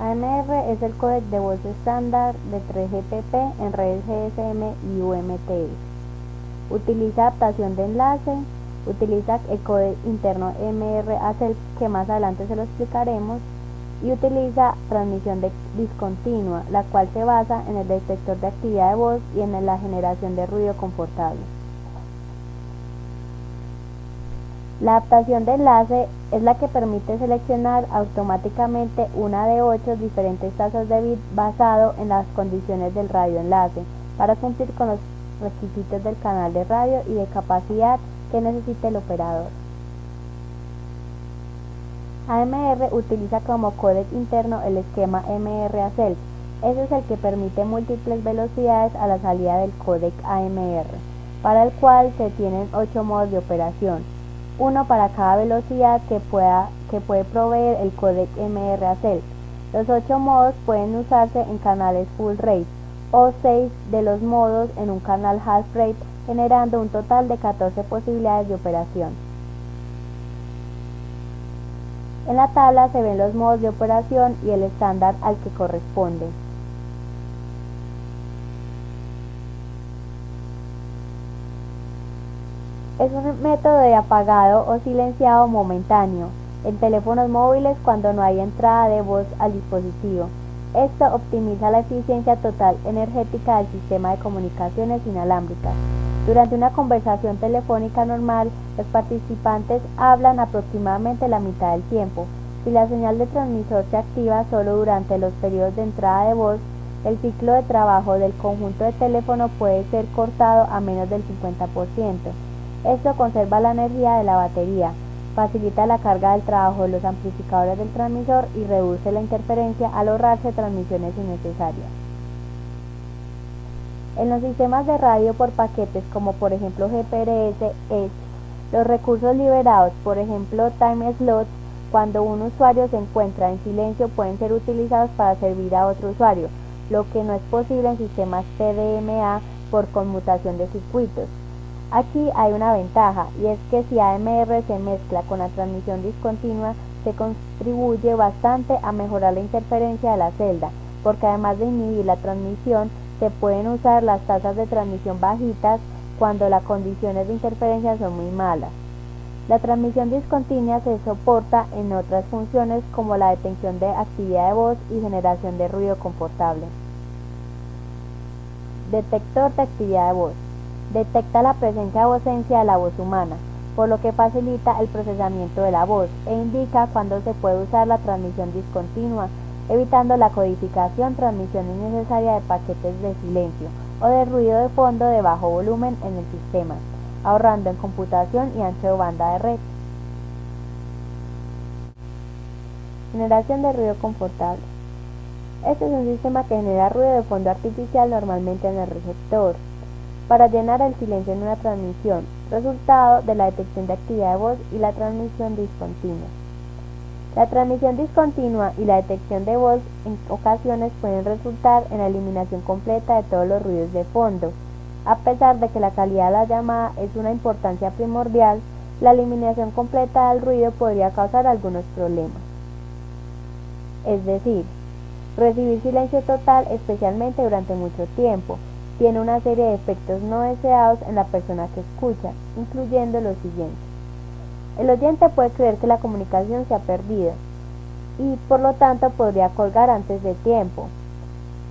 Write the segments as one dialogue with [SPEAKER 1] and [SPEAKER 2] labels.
[SPEAKER 1] AMR es el códec de voz estándar de 3GPP en redes GSM y UMTS. Utiliza adaptación de enlace, utiliza el códec interno MR-ACL, que más adelante se lo explicaremos, y utiliza transmisión discontinua, la cual se basa en el detector de actividad de voz y en la generación de ruido confortable. La adaptación de enlace es la que permite seleccionar automáticamente una de 8 diferentes tasas de bit basado en las condiciones del radioenlace para cumplir con los requisitos del canal de radio y de capacidad que necesite el operador. AMR utiliza como códec interno el esquema MR-ACL. Ese es el que permite múltiples velocidades a la salida del códec AMR, para el cual se tienen 8 modos de operación, uno para cada velocidad que puede proveer el códec MR-ACL. Los 8 modos pueden usarse en canales full rate o 6 de los modos en un canal half rate, generando un total de 14 posibilidades de operación. En la tabla se ven los modos de operación y el estándar al que corresponde. Es un método de apagado o silenciado momentáneo en teléfonos móviles cuando no hay entrada de voz al dispositivo. Esto optimiza la eficiencia total energética del sistema de comunicaciones inalámbricas. Durante una conversación telefónica normal, los participantes hablan aproximadamente la mitad del tiempo. Si la señal de transmisor se activa solo durante los periodos de entrada de voz, el ciclo de trabajo del conjunto de teléfono puede ser cortado a menos del 50%. Esto conserva la energía de la batería, facilita la carga del trabajo de los amplificadores del transmisor y reduce la interferencia al ahorrarse transmisiones innecesarias. En los sistemas de radio por paquetes, como por ejemplo GPRS, Edge, los recursos liberados, por ejemplo time slots, cuando un usuario se encuentra en silencio, pueden ser utilizados para servir a otro usuario, lo que no es posible en sistemas TDMA por conmutación de circuitos. Aquí hay una ventaja, y es que si AMR se mezcla con la transmisión discontinua, se contribuye bastante a mejorar la interferencia de la celda, porque además de inhibir la transmisión, se pueden usar las tasas de transmisión bajitas cuando las condiciones de interferencia son muy malas. La transmisión discontinua se soporta en otras funciones como la detección de actividad de voz y generación de ruido confortable. Detector de actividad de voz. Detecta la presencia o ausencia de la voz humana, por lo que facilita el procesamiento de la voz e indica cuándo se puede usar la transmisión discontinua, evitando la codificación, transmisión innecesaria de paquetes de silencio o de ruido de fondo de bajo volumen en el sistema, ahorrando en computación y ancho de banda de red. Generación de ruido confortable. Este es un sistema que genera ruido de fondo artificial normalmente en el receptor, para llenar el silencio en una transmisión, resultado de la detección de actividad de voz y la transmisión discontinua. La transmisión discontinua y la detección de voz en ocasiones pueden resultar en la eliminación completa de todos los ruidos de fondo. A pesar de que la calidad de la llamada es una importancia primordial, la eliminación completa del ruido podría causar algunos problemas. Es decir, recibir silencio total, especialmente durante mucho tiempo, tiene una serie de efectos no deseados en la persona que escucha, incluyendo los siguientes. El oyente puede creer que la comunicación se ha perdido y por lo tanto podría colgar antes de tiempo.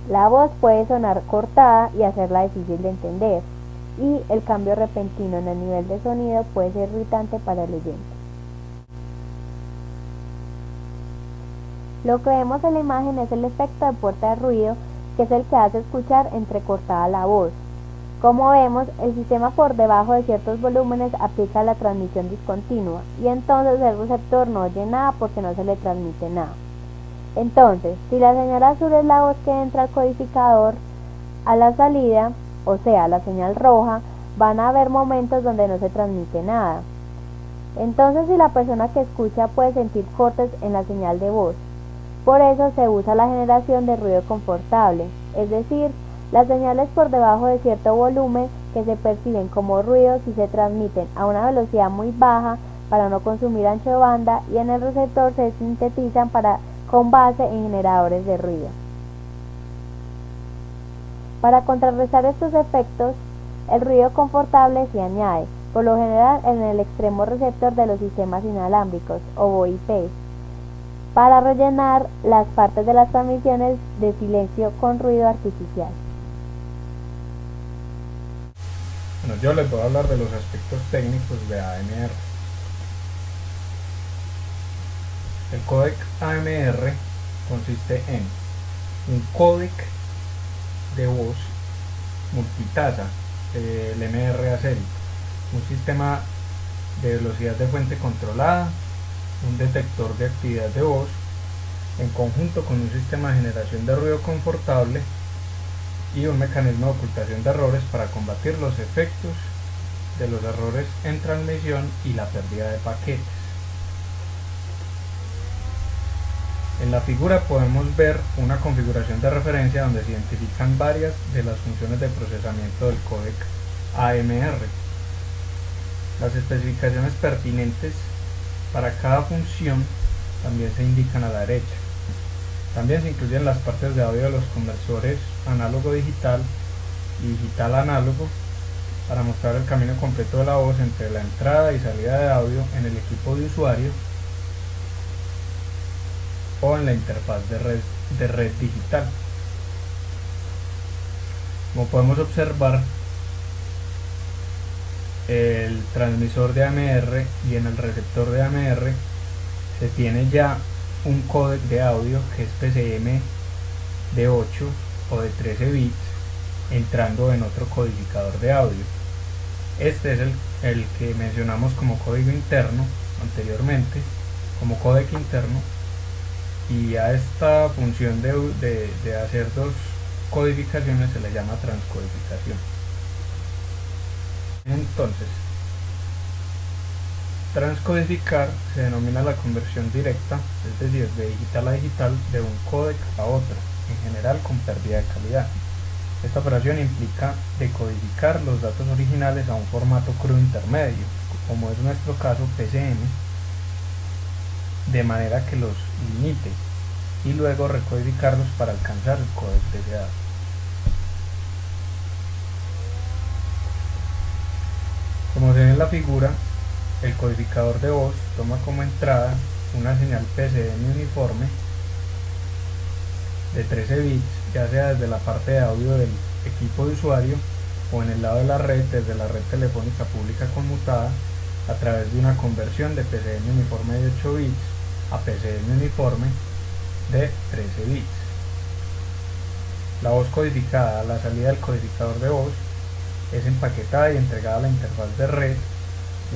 [SPEAKER 1] La voz puede sonar cortada y hacerla difícil de entender, y el cambio repentino en el nivel de sonido puede ser irritante para el oyente. Lo que vemos en la imagen es el efecto de puerta de ruido, que es el que hace escuchar entrecortada la voz. Como vemos, el sistema por debajo de ciertos volúmenes aplica la transmisión discontinua y entonces el receptor no oye nada porque no se le transmite nada. Entonces, si la señal azul es la voz que entra al codificador a la salida, o sea, la señal roja, van a haber momentos donde no se transmite nada. Entonces, si la persona que escucha puede sentir cortes en la señal de voz. Por eso se usa la generación de ruido confortable, es decir, las señales por debajo de cierto volumen que se perciben como ruidos si se transmiten a una velocidad muy baja para no consumir ancho de banda y en el receptor se sintetizan para con base en generadores de ruido. Para contrarrestar estos efectos, el ruido confortable se añade, por lo general en el extremo receptor de los sistemas inalámbricos o VoIP, para rellenar las partes de las transmisiones de silencio con ruido artificial.
[SPEAKER 2] Bueno, yo les voy a hablar de los aspectos técnicos de AMR. El códec AMR consiste en un códec de voz multitasa, el MR acélico, un sistema de velocidad de fuente controlada, un detector de actividad de voz, en conjunto con un sistema de generación de ruido confortable y un mecanismo de ocultación de errores para combatir los efectos de los errores en transmisión y la pérdida de paquetes. En la figura podemos ver una configuración de referencia donde se identifican varias de las funciones de procesamiento del códec AMR. Las especificaciones pertinentes para cada función también se indican a la derecha. También se incluyen las partes de audio de los conversores análogo-digital y digital-análogo para mostrar el camino completo de la voz entre la entrada y salida de audio en el equipo de usuario o en la interfaz de red digital. Como podemos observar, el transmisor de AMR y en el receptor de AMR se tiene ya un códec de audio que es PCM de 8 o de 13 bits entrando en otro codificador de audio. Este es el que mencionamos como código interno anteriormente, como códec interno, y a esta función de hacer dos codificaciones se le llama transcodificación. Entonces, transcodificar se denomina la conversión directa, es decir, de digital a digital de un códec a otro, en general con pérdida de calidad. Esta operación implica decodificar los datos originales a un formato crudo intermedio, como es nuestro caso PCM, de manera que los limite, y luego recodificarlos para alcanzar el códec deseado. Como se ve en la figura, el codificador de voz toma como entrada una señal PCM uniforme de 13 bits, ya sea desde la parte de audio del equipo de usuario o en el lado de la red, desde la red telefónica pública conmutada, a través de una conversión de PCM uniforme de 8 bits a PCM uniforme de 13 bits. La voz codificada a la salida del codificador de voz es empaquetada y entregada a la interfaz de red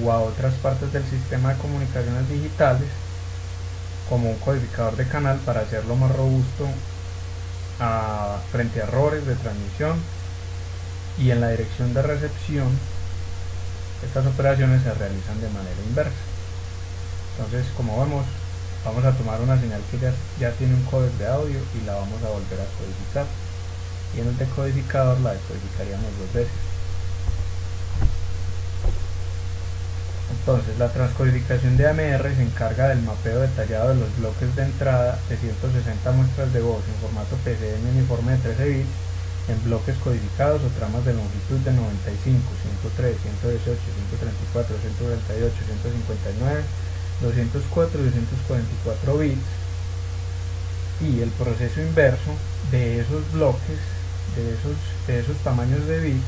[SPEAKER 2] o a otras partes del sistema de comunicaciones digitales como un codificador de canal para hacerlo más robusto frente a errores de transmisión, y en la dirección de recepción estas operaciones se realizan de manera inversa. Entonces, como vemos, vamos a tomar una señal que ya tiene un códec de audio y la vamos a volver a codificar, y en el decodificador la decodificaríamos dos veces. Entonces, la transcodificación de AMR se encarga del mapeo detallado de los bloques de entrada de 160 muestras de voz en formato PCM uniforme de 13 bits en bloques codificados o tramas de longitud de 95, 103, 118, 134, 148, 159, 204 y 244 bits, y el proceso inverso de esos bloques, de esos tamaños de bits,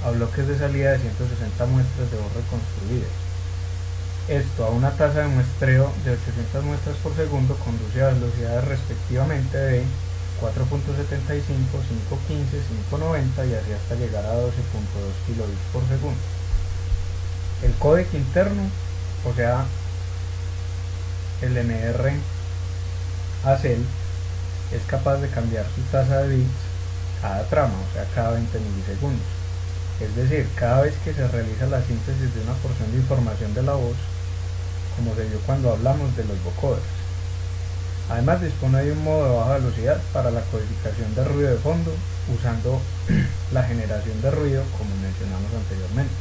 [SPEAKER 2] a bloques de salida de 160 muestras de voz reconstruidas. Esto a una tasa de muestreo de 800 muestras por segundo conduce a velocidades respectivamente de 4.75, 5.15, 5.90 y así hasta llegar a 12.2 kilobits por segundo. El códec interno, o sea, el MR ACL, es capaz de cambiar su tasa de bits cada trama, o sea, cada 20 milisegundos. Es decir, cada vez que se realiza la síntesis de una porción de información de la voz, como se vio cuando hablamos de los vocoders. Además, dispone de un modo de baja velocidad para la codificación de ruido de fondo, usando la generación de ruido como mencionamos anteriormente.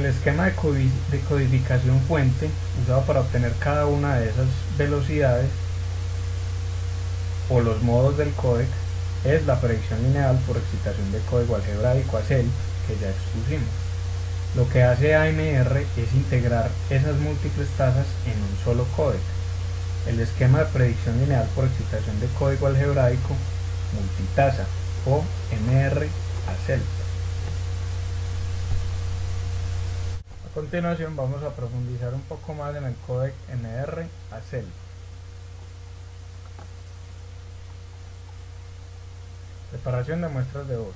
[SPEAKER 2] esquema de codificación fuente usado para obtener cada una de esas velocidades o los modos del códec es la predicción lineal por excitación de código algebraico a CELP, que ya expusimos. Lo que hace AMR es integrar esas múltiples tasas en un solo códec. El esquema de predicción lineal por excitación de código algebraico multitasa o MR a CELP. A continuación vamos a profundizar un poco más en el códec MR a CELP. Preparación de muestras de voz.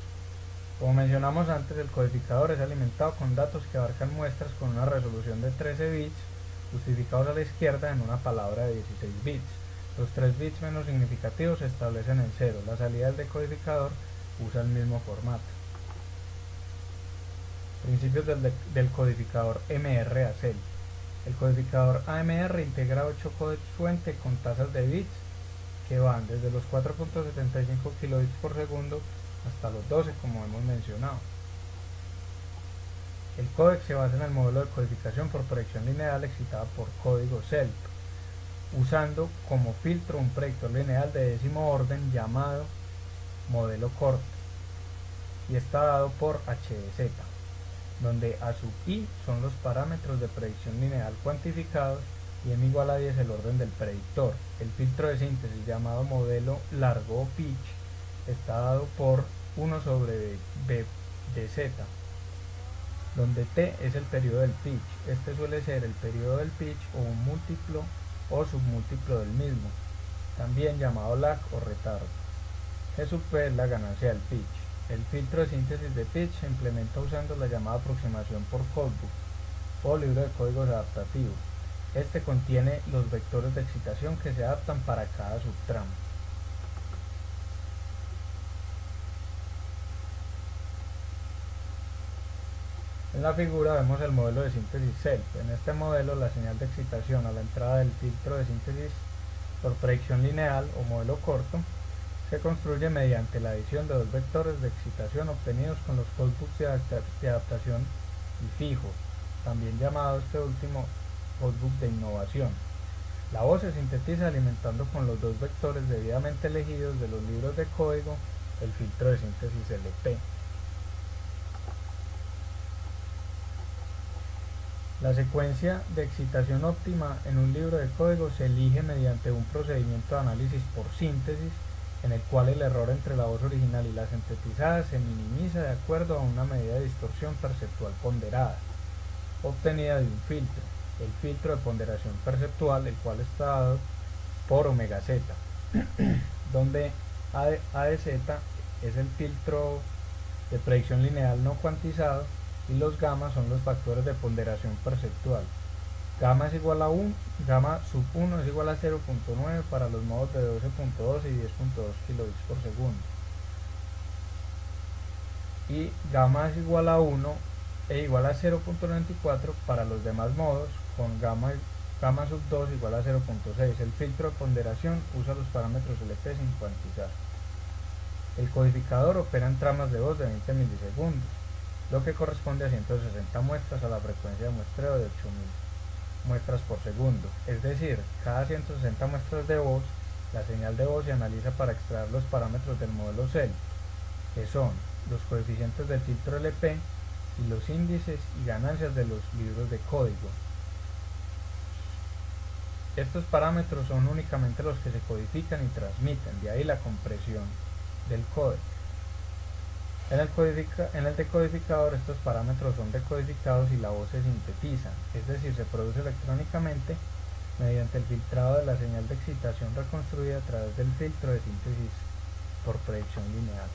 [SPEAKER 2] Como mencionamos antes, el codificador es alimentado con datos que abarcan muestras con una resolución de 13 bits, justificados a la izquierda en una palabra de 16 bits. Los 3 bits menos significativos se establecen en 0. La salida del decodificador usa el mismo formato. Principios del codificador MR a CELP. El codificador AMR integra 8 códecs fuente con tasas de bits que van desde los 4.75 kilobits por segundo hasta los 12, como hemos mencionado. El códec se basa en el modelo de codificación por predicción lineal excitada por código CELP, usando como filtro un predictor lineal de décimo orden llamado modelo corto, y está dado por HDZ, donde A sub I son los parámetros de predicción lineal cuantificados y m igual a 10 el orden del predictor. El filtro de síntesis llamado modelo largo o pitch está dado por 1 sobre b de z, donde t es el periodo del pitch. Este suele ser el periodo del pitch o un múltiplo o submúltiplo del mismo, también llamado lag o retardo. G sub p es la ganancia del pitch. El filtro de síntesis de pitch se implementa usando la llamada aproximación por codebook o libro de códigos adaptativo. Este contiene los vectores de excitación que se adaptan para cada subtramo. En la figura vemos el modelo de síntesis CELP. En este modelo, la señal de excitación a la entrada del filtro de síntesis por predicción lineal o modelo corto se construye mediante la adición de dos vectores de excitación obtenidos con los codebooks de adaptación y fijo, también llamado este último codebook de innovación. La voz se sintetiza alimentando con los dos vectores debidamente elegidos de los libros de código el filtro de síntesis LP. La secuencia de excitación óptima en un libro de código se elige mediante un procedimiento de análisis por síntesis en el cual el error entre la voz original y la sintetizada se minimiza de acuerdo a una medida de distorsión perceptual ponderada, obtenida de un filtro, el filtro de ponderación perceptual, el cual está dado por omega z, donde AdZ es el filtro de predicción lineal no cuantizado y los gamma son los factores de ponderación perceptual. Gamma es igual a 1, gamma sub 1 es igual a 0.9 para los modos de 12.2 y 10.2 kilobits por segundo. Y gamma es igual a 1 e igual a 0.94 para los demás modos, con gamma sub 2 igual a 0.6. El filtro de ponderación usa los parámetros LP sin cuantizar. El codificador opera en tramas de voz de 20 milisegundos, lo que corresponde a 160 muestras a la frecuencia de muestreo de 8000 muestras por segundo. Es decir, cada 160 muestras de voz, la señal de voz se analiza para extraer los parámetros del modelo CELP, que son los coeficientes del filtro LP y los índices y ganancias de los libros de código. Estos parámetros son únicamente los que se codifican y transmiten, de ahí la compresión del códec. En el decodificador estos parámetros son decodificados y la voz se sintetiza, es decir, se produce electrónicamente mediante el filtrado de la señal de excitación reconstruida a través del filtro de síntesis por predicción lineal.